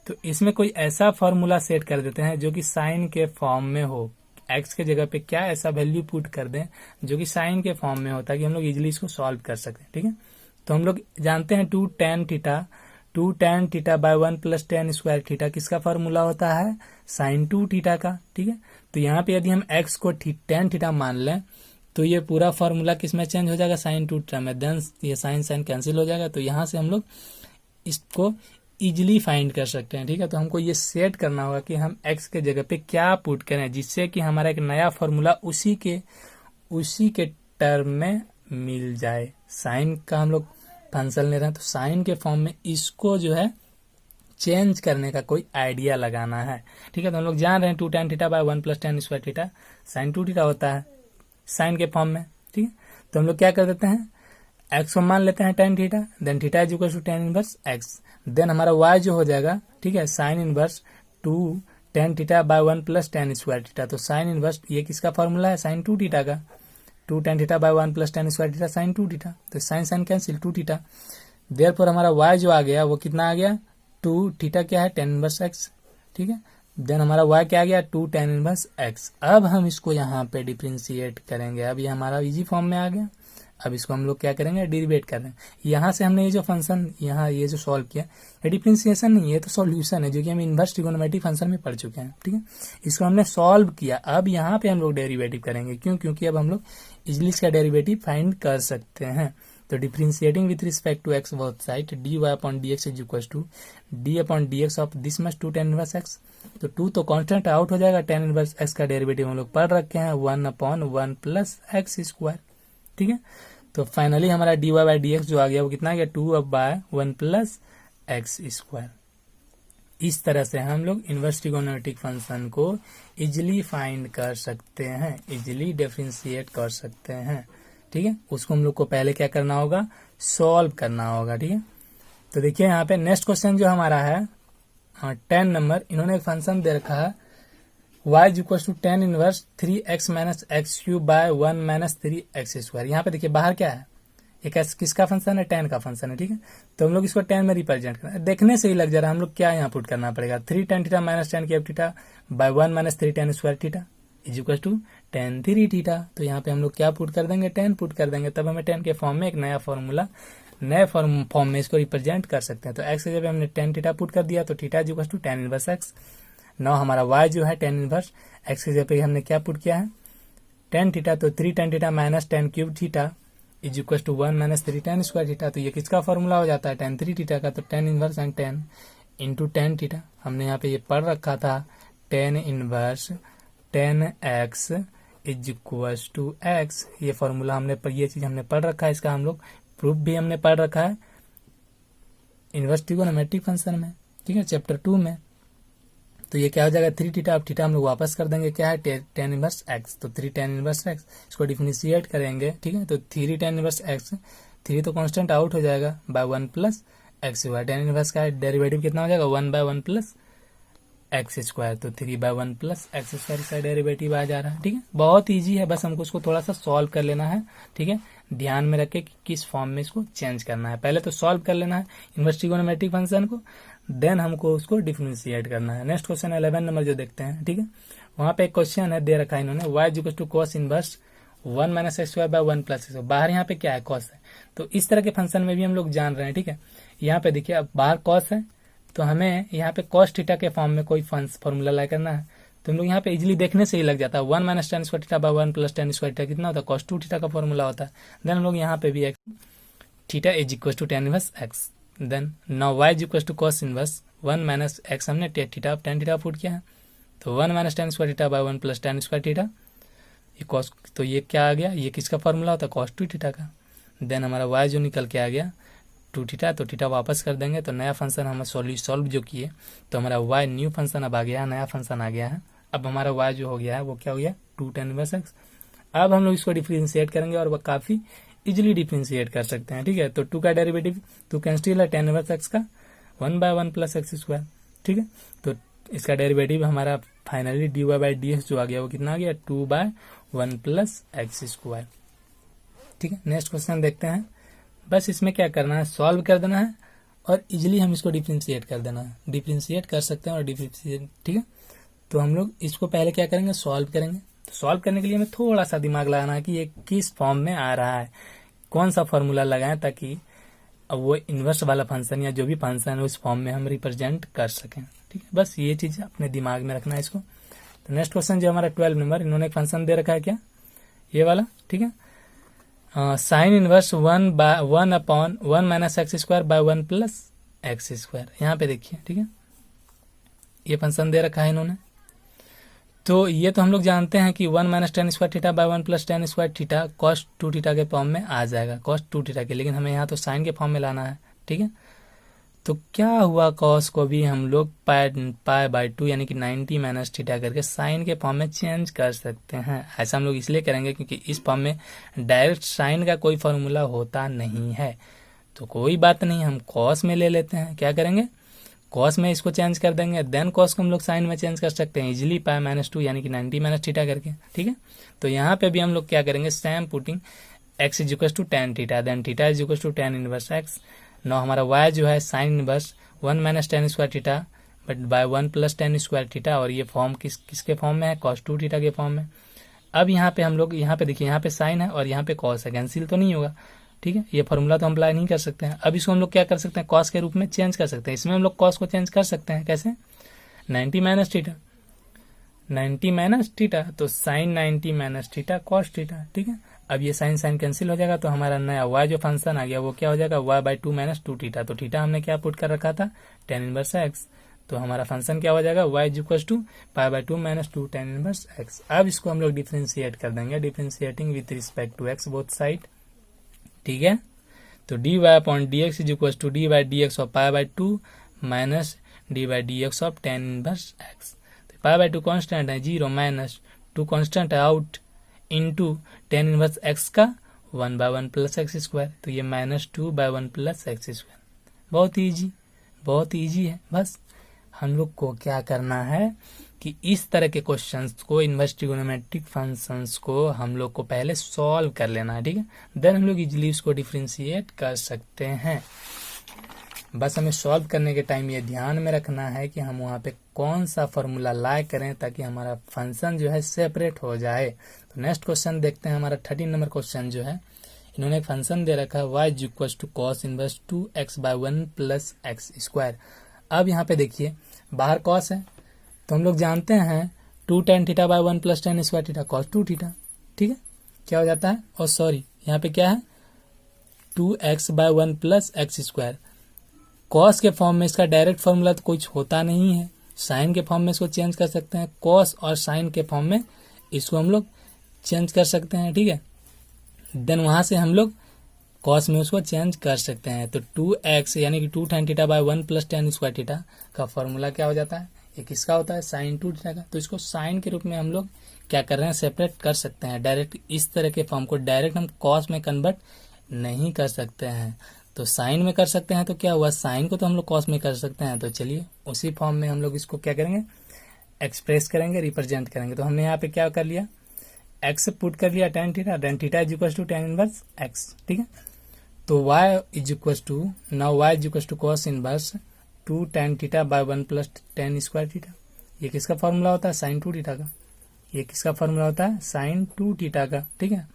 तो इसमें कोई ऐसा फॉर्मूला सेट कर देते हैं जो कि साइन के फॉर्म में हो, एक्स के जगह पे क्या ऐसा वैल्यू पुट कर दें जो कि साइन के फॉर्म में होता है कि हम लोग इजीली इसको सॉल्व कर सकते हैं। ठीक है, तो हम लोग जानते हैं 2 tan theta by 1 plus tan square theta किसका फॉर्मूला होता है, साइन 2 थीटा का। ठीक है, तो यहाँ पे यदि हम x को tan थीटा मान लें तो ये पूरा फॉर्मूला किसमें चेंज हो जाएगा, साइन 2 थीटा में, देन ये साइन कैंसिल हो जाएगा। तो यहाँ से हम लोग इसको इजिली फाइंड कर सकते हैं। ठीक है, तो हमको ये सेट करना होगा कि हम x के जगह पे क्या पुट करें जिससे कि हमारा एक नया फॉर्मूला उसी के टर्म में मिल जाए। साइन का हम लोग फंक्शन ले रहे हैं तो साइन के फॉर्म में इसको जो है चेंज करने का कोई आइडिया लगाना है। ठीक है, तो हम लोग जान रहे हैं 2 tan theta by 1 plus tan square theta sign 2 theta होता है साइन के फॉर्म में। ठीक है, तो हम लोग क्या कर देते हैं, एक्स को मान लेते हैं tan theta, then theta is equal to tan inverse x, then हमारा वाई जो हो जाएगा, ठीक है, sine inverse two tan theta by one plus tan square theta. तो साइन इनवर्स ये किसका फॉर्मूला है, साइन टू थीटा का, two tan theta by one plus tan square theta sine two theta, तो sine sine cancel two theta. Therefore हमारा y जो आ गया वो कितना आ गया, टू थीटा क्या है, टेन इनवर्स एक्स, ठीक है, देन हमारा वाई क्या आ गया, टू टेन इनवर्स एक्स। अब हम इसको यहाँ पे डिफ्रेंशिएट करेंगे, अब ये हमारा इजी फॉर्म में आ गया। अब इसको हम लोग क्या करेंगे, डेरिवेट कर रहे हैं। यहाँ से हमने ये जो फंक्शन यहाँ ये जो सॉल्व किया, ये डिफ्रेंशिएशन नहीं है, ये तो सॉल्यूशन है जो कि हम इनवर्स ट्रिगोनोमेट्रिक फंक्शन में पढ़ चुके हैं, ठीक है। इसको हमने सॉल्व किया, अब यहाँ पे हम लोग डेरिवेटिव करेंगे, क्यों, क्योंकि अब हम लोग इजिली इसका डेरिवेटिव फाइंड कर सकते हैं। तो differentiating with respect to x both side, d Y upon D x is equal to D upon D x of this much two tan inverse x. तो टू तो कांस्टेंट आउट हो जाएगा, tan inverse x का derivative हम लोग पढ़ रखे हैं, one upon one plus x square, ठीक है। तो फाइनली हमारा D Y by D x जो आ गया वो कितना आ गया, टू अब bye one plus x square. इस तरह से हम लोग इनवर्स ट्रिगोनोमेट्रिक फंक्शन को इजिली फाइंड कर सकते हैं, इजिली डिफरेंशिएट कर सकते हैं, ठीक है। उसको हम लोग को पहले क्या करना होगा, सॉल्व करना होगा, ठीक है। तो देखिए यहाँ पे नेक्स्ट क्वेश्चन जो हमारा है 10 नंबर, इन्होंने एक फंक्शन दे रखा है y is equal to tan inverse three x minus x cube by one minus three x square. यहाँ पे देखिए बाहर क्या है, एक किसका फंक्शन है, टेन का फंक्शन है, ठीक है। तो हम लोग इसको टेन में रिप्रेजेंट करना है, देखने से ही लग जा रहा है हम लोग क्या यहाँ पुट करना पड़ेगा, three tan theta minus tan cube theta by one minus three tan square theta is equal to tan three theta. तो यहाँ पे हम लोग क्या पुट कर देंगे, टेन पुट कर देंगे, तब हमें टेन के फॉर्म में एक नया फॉर्मूला, नए फॉर्म में इसको रिप्रेजेंट कर सकते हैं। तो एक्स के जब हमने टेन थीटा पुट कर दिया तो theta is equal to tan inverse x. Now हमारा वाई जो है टेन इनवर्स एक्स के जगह हमने क्या पुट किया है, टेन थीटा, तो three tan theta minus tan cube theta is equal to one minus three tan square theta. तो ये किसका फॉर्मूला हो जाता है, टेन थ्री थीटा का। तो tan inverse and tan into tan theta, हमने यहाँ पे ये पढ़ रखा था, tan inverse tan x is equal to x. ये फॉर्मूला हमने ये चीज हमने पढ़ रखा है, इसका हम लोग प्रूफ भी हमने पढ़ रखा है इनवर्स ट्रिगोनोमेट्रिक फंक्शन में, ठीक है, चैप्टर 2 में। तो ये क्या हो जाएगा, थ्री थीटा, अब थीटा हम लोग वापस कर देंगे, क्या है, टेन इनवर्स एक्स। तो थ्री टेन इनवर्स एक्स, इसको डिफरेंशिएट करेंगे, ठीक है। तो three tan inverse x, three तो कांस्टेंट आउट हो जाएगा, बाय वन प्लस एक्स हुआ, टेन इनवर्स का डेरिवेटिव कितना हो जाएगा, one by one plus x square. तो three by one plus x square का डेरिवेटिव आ जा रहा है, ठीक है। बहुत ईजी है, बस हमको उसको थोड़ा सा सॉल्व कर लेना है, ठीक है। ध्यान में रखे कि किस फॉर्म में इसको चेंज करना है, पहले तो सॉल्व कर लेना है इनवर्स ट्रिगोनोमेट्रिक फंक्शन को, देन हमको उसको डिफरेंशिएट करना है। नेक्स्ट क्वेश्चन 11 नंबर जो देखते हैं, ठीक है, वहां पे एक क्वेश्चन है दे रखा है इन्होंने, y is equal to cos inverse one minus x square by one plus x. बाहर यहाँ पे क्या है, cos है। तो इस तरह के फंक्शन में भी हम लोग जान रहे हैं, ठीक है। यहाँ पे देखिए अब बाहर cos है, तो हमें यहाँ पे cos थीटा के फॉर्म में कोई फॉर्मूला ला करना है। तो हम लोग यहाँ पे इजिली देखने से ही लग जाता है, one minus tan square theta by one plus tan square theta कितना होता है, cos टू थीटा का फॉर्मूला होता है। देन हम लोग यहाँ पे भी theta is equal to tan inverse x, then now y is equal to cos inverse one minus x, हमने थीटा टेन थीटा पुट किया है, तो one minus tan square theta by one plus tan square theta, ये cos, तो ये क्या आ गया, ये किसका फॉर्मूला होता है, cos टू थीटा का। देन हमारा y जो निकल के आ गया टू थीटा, तो थीटा वापस कर देंगे, तो नया फंक्शन हम सॉल्व जो किए, तो हमारा y न्यू फंक्शन अब आ गया है, नया फंक्शन आ गया है। अब हमारा y जो हो गया है वो क्या हो गया, टू टेन इनवर्स एक्स। अब हम लोग इसको डिफरेंशिएट करेंगे और वो काफी इजिली डिफरेंशिएट कर सकते हैं, ठीक है। तो टू का डेरिवेटिव टू कैंसिल है, टेन इनवर्स एक्स का one by one plus x square, ठीक है। तो इसका डेरिवेटिव हमारा finally d Y by D x जो आ गया वो कितना आ गया, two by one plus x square, ठीक है। नेक्स्ट क्वेश्चन देखते हैं, बस इसमें क्या करना है, सॉल्व कर देना है और इजिली हम इसको डिफरेंशिएट कर देना है, डिफरेंशिएट कर सकते हैं और डिफरेंशिएट, ठीक है। तो हम लोग इसको पहले क्या करेंगे, सॉल्व करेंगे। तो सॉल्व करने के लिए हमें थोड़ा सा दिमाग लगाना है कि ये किस फॉर्म में आ रहा है, कौन सा फॉर्मूला लगाएं ताकि अब वो इनवर्स वाला फंक्शन या जो भी फंक्शन है उस फॉर्म में हम रिप्रेजेंट कर सकें, ठीक है। बस ये चीज अपने दिमाग में रखना है इसको। तो नेक्स्ट क्वेश्चन जो हमारा 12 नंबर, इन्होंने एक फंक्शन दे रखा है क्या, ये वाला, ठीक है, sine inverse one upon one minus x square by one plus x square. यहाँ पे देखिए, ठीक है, ये फंक्शन दे रखा है इन्होंने। तो ये तो हम लोग जानते हैं कि one minus tan square theta by one plus tan square theta cos two theta के फॉर्म में आ जाएगा, कॉस टू थीटा के, लेकिन हमें यहाँ तो साइन के फॉर्म में लाना है, ठीक है। तो क्या हुआ, कॉस को भी हम लोग पाई बाय 2 यानी कि 90 माइनस थीटा करके साइन के फॉर्म में चेंज कर सकते हैं। ऐसा हम लोग इसलिए करेंगे क्योंकि इस फॉर्म में डायरेक्ट साइन का कोई फॉर्मूला होता नहीं है। तो कोई बात नहीं, हम कॉस में ले लेते हैं। क्या करेंगे, कॉस में इसको चेंज कर देंगे, देन कॉस को हम लोग साइन में चेंज कर सकते हैं इजिली, पाई माइनस 2 यानी कि 90 माइनस थीटा करके। ठीक है, तो यहाँ पे भी हम लोग क्या करेंगे, same putting x is equal to tan theta, then theta is equal to tan inverse x। Now हमारा y जो है sine inverse 1 minus tan square theta but by 1 plus tan square theta, और ये फॉर्म किसके form में है, cos 2 theta के form में। अब यहाँ पे हम लोग, यहाँ पे देखिए, यहाँ पे साइन है और यहाँ पे कॉस है, कैंसिल तो नहीं होगा। ठीक है, ये फॉर्मूला तो हम अप्लाई नहीं कर सकते हैं। अब इसको हम लोग क्या कर सकते हैं, कॉस के रूप में चेंज कर सकते हैं। इसमें हम लोग कॉस को चेंज कर सकते हैं, कैसे, 90 माइनस थीटा, 90 माइनस थीटा तो sine 90 minus theta cos theta. ठीक है, अब ये साइन साइन कैंसिल हो जाएगा, तो हमारा नया y जो फंक्शन आ गया वो क्या हो जाएगा, y बाई 2 माइनस 2 थीटा। तो थीटा हमने क्या पुट कर रखा था, टेन इनवर्स x। तो हमारा फंक्शन क्या हो जाएगा, y is equal to pi by 2 minus 2 tan inverse x। अब इसको हम लोग डिफ्रेंशिएट कर देंगे, differentiating with respect to x both side. ठीक है, तो dy upon dx is equal to dy by dx of pi by 2 minus dy by dx of tan inverse x। तो पाई बाई 2 कॉन्स्टेंट है, 0 minus 2 constant है out, into tan inverse x का 1 by 1 plus x square. तो ये minus 2 by 1 plus x square. बहुत easy, बहुत easy है। बस हम लोग को क्या करना है कि इस तरह के क्वेश्चंस को, इनवर्स ट्रिगोनोमेट्रिक फंक्शंस को हम लोग को पहले सॉल्व कर लेना है। ठीक है, देन हम लोग इजीली उसको डिफ्रेंशिएट कर सकते हैं। बस हमें सॉल्व करने के टाइम ये ध्यान में रखना है कि हम वहाँ पे कौन सा फॉर्मूला लाए करें ताकि हमारा फंक्शन जो है सेपरेट हो जाए। तो नेक्स्ट क्वेश्चन देखते हैं, हमारा 13 नंबर क्वेश्चन जो है, इन्होंने एक फंक्शन दे रखा है y is equal to cos inverse 2x by 1 plus x square. अब यहाँ पे देखिए, बाहर कॉस है तो हम लोग जानते हैं 2 ten theta by 1 plus tan square theta cos 2 theta. ठीक है, क्या हो जाता है, और सॉरी यहाँ पे क्या है, 2x by 1 plus x square. Cos के फॉर्म में इसका डायरेक्ट फॉर्मूला तो कुछ होता नहीं है, साइन के फॉर्म में इसको चेंज कर सकते हैं, कॉस और साइन के फॉर्म में इसको हम लोग चेंज कर सकते हैं। ठीक है, देन वहां से हम लोग कॉस में उसको चेंज कर सकते हैं। तो 2x यानी कि 2 tan theta by 1 plus tan square theta का फॉर्मूला क्या हो जाता है, ये किसका होता है, साइन 2 थीटा का। तो इसको साइन के रूप में हम लोग क्या कर रहे हैं, सेपरेट कर सकते हैं। डायरेक्ट इस तरह के फॉर्म को डायरेक्ट हम कॉस में कन्वर्ट नहीं कर सकते हैं, तो साइन में कर सकते हैं। तो क्या हुआ, साइन को तो हम लोग कॉस में कर सकते हैं। तो चलिए उसी फॉर्म में हम लोग इसको क्या करेंगे, एक्सप्रेस करेंगे, रिप्रेजेंट करेंगे। तो हमने यहाँ पे क्या कर लिया, एक्स पुट कर लिया tan theta is equal to tan inverse x. ठीक है, तो y is equal to, now y is equal to cos inverse 2 tan theta by 1 plus tan square theta. ये किसका फॉर्मूला होता है, साइन 2 थीटा का। ये किसका फॉर्मूला होता है, साइन 2 थीटा का। ठीक है,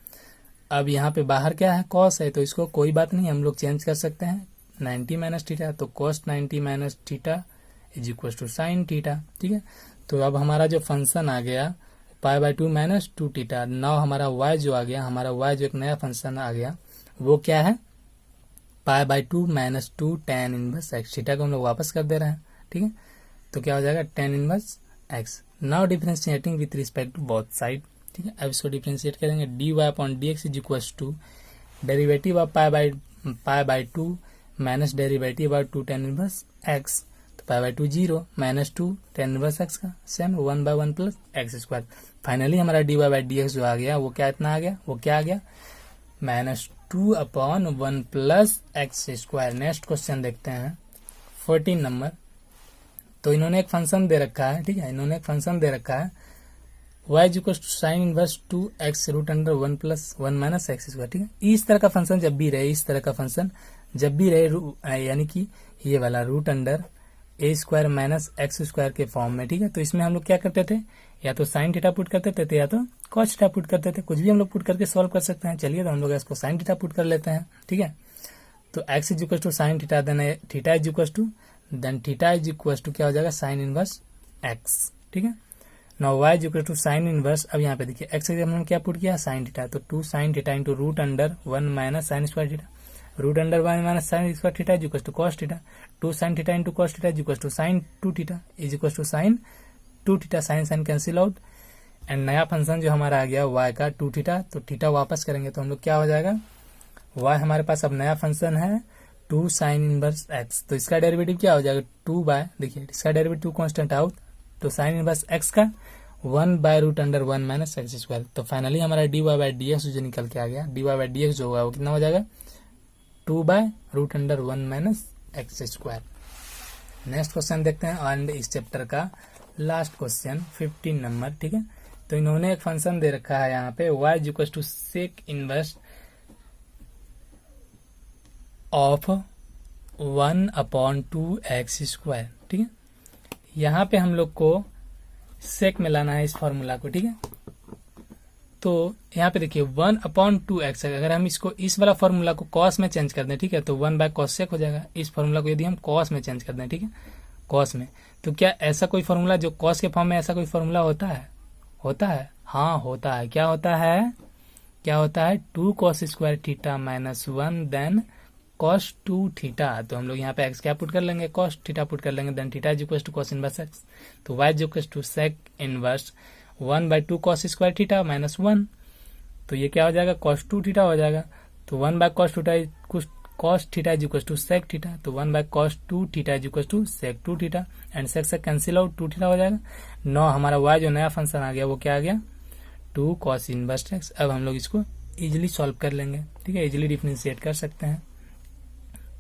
अब यहाँ पे बाहर क्या है, कॉस है, तो इसको कोई बात नहीं, हम लोग चेंज कर सकते हैं 90 माइनस थीटा। तो cos 90 minus theta is equal to sine theta. ठीक है, तो अब हमारा जो फंक्शन आ गया pi by 2 minus 2 theta. Now हमारा y जो आ गया, हमारा y जो एक नया फंक्शन आ गया वो क्या है, पाई by 2 minus 2 tan inverse x. Theta को हम लोग वापस कर दे रहे हैं। ठीक है, तो क्या हो जाएगा, tan inverse x. Now differentiating with respect to both side. ठीक है, अब इसको डिफरेंशिएट करेंगे, dy upon dx is equal to derivative of pi by 2 minus derivative of 2 tan inverse x. तो pi by 2 0 minus 2 tan inverse x का same 1 by 1 plus x square. Finally हमारा dy by dx जो आ गया वो क्या इतना आ गया, वो क्या आ गया, minus 2 upon 1 plus x square. Next question देखते हैं 14 नंबर। तो इन्होंने एक फंक्शन दे रखा है। ठीक है, इन्होंने एक फंक्शन दे रखा है y is equal to sine inverse 2x root under 1 plus 1 minus x square. ठीक है, इस तरह का फंक्शन जब भी रहे, इस तरह का फंक्शन जब भी रहे, यानी कि ये वाला रूट अंडर ए स्क्वायर माइनस एक्स स्क्वायर के फॉर्म में। ठीक है, तो इसमें हम लोग क्या करते थे, या तो साइन थीटा पुट करते थे या तो कॉस थीटा पुट करते थे, कुछ भी हम लोग पुट करके सॉल्व कर सकते हैं। चलिए तो हम लोग इसको साइन थीटा पुट कर लेते हैं। ठीक है, तो x is equal to sine theta, then theta is equal to, then theta is equal to क्या हो जाएगा, साइन इनवर्स x। ठीक है, now y is equal to sine inverse, अब यहाँ पे देखिए x हमने क्या पुट किया, साइन थीटा, तो 2 sine theta into root under 1 minus sine square theta, root under 1 minus sine square theta is equal to cos theta, 2 sine theta into cos theta is equal to sine 2 theta is equal to sine 2 theta, sine sine cancel out. And नया function जो हमारा आ गया y का 2 theta, तो theta वापस करेंगे तो हम लोग क्या हो जाएगा, y हमारे पास अब नया फंक्शन है 2 साइन इनवर्स एक्स, तो इसका डेरिवेटिव क्या हो जाएगा 2 बाय, देखिए इसका डेरिवेटिव कांस्टेंट आउट, तो साइन इनवर्स एक्स का 1 by root under 1 minus x square. तो फाइनली हमारा D Y by D x जो निकल के आ गया, d Y by D x जो होगा वो कितना हो जाएगा 2 by root under 1 minus x square. Next question देखते हैं एंड इस चैप्टर का लास्ट क्वेश्चन 15 नंबर, ठीक है। तो इन्होंने एक फंक्शन दे रखा है यहाँ पे y equal to sec inverse of 1/2x square, ठीक है। यहाँ पे हम लोग को सेक में लाना है इस फॉर्मूला को, ठीक है। तो यहाँ पे देखिए 1/2x, अगर हम इसको इस वाला फॉर्मूला को कॉस में चेंज कर दें, ठीक है, तो 1/cos सेक हो जाएगा। इस फॉर्मूला को यदि हम कॉस में चेंज कर दें, ठीक है, कॉस में, तो क्या ऐसा कोई फॉर्मूला जो कॉस के फॉर्म में ऐसा कोई फॉर्मूला होता है? होता है, हाँ होता है। क्या होता है? 2 cos square theta minus 1 then cos 2 theta. तो हम लोग यहाँ पे x क्या पुट कर लेंगे, cos थीटा पुट कर लेंगे, then theta is equal to cos inverse x। तो y is equal to sec inverse 1/2 cos square theta minus 1, तो ये क्या हो जाएगा cos 2 थीटा हो जाएगा। तो 1/cos theta is equal to sec theta, तो 1/cos 2 theta is equal to sec 2 theta, and sec से कैंसिल आउट 2 थीटा हो जाएगा। 9 हमारा y जो नया फंक्शन आ गया वो क्या आ गया 2 cos इनवर्स x। अब हम लोग इसको इजिली सॉल्व कर लेंगे, ठीक है, इजिली डिफरेंशिएट कर सकते हैं।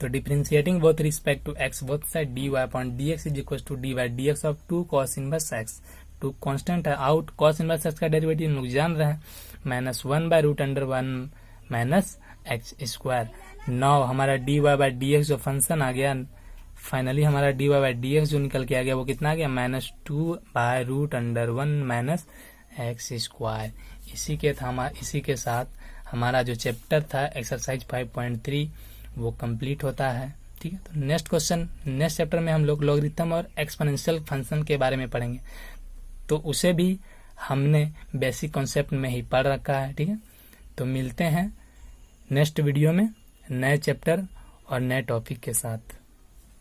तो differentiating with respect to x both side dy upon dx is equal to dy dx of 2 cos inverse x। 2 constant है, आउट cos इनवर्स x का डेरिवेटिव हम लोग जान रहे हैं, minus 1 by root under 1 minus x square. 9 हमारा dy by dx जो function आ गया, फाइनली हमारा dy बाय dx जो निकल के आ गया वो कितना आ गया -2 by root under 1 minus x square. इसी के साथ हमारा जो चैप्टर था एक्सरसाइज 5.3 वो कंप्लीट होता है, ठीक है। तो नेक्स्ट क्वेश्चन, नेक्स्ट चैप्टर में हम लोग लॉगरिथम और एक्सपोनेंशियल फंक्शन के बारे में पढ़ेंगे, तो उसे भी हमने बेसिक कॉन्सेप्ट में ही पढ़ रखा है, ठीक है। तो मिलते हैं नेक्स्ट वीडियो में नए चैप्टर और नए टॉपिक के साथ।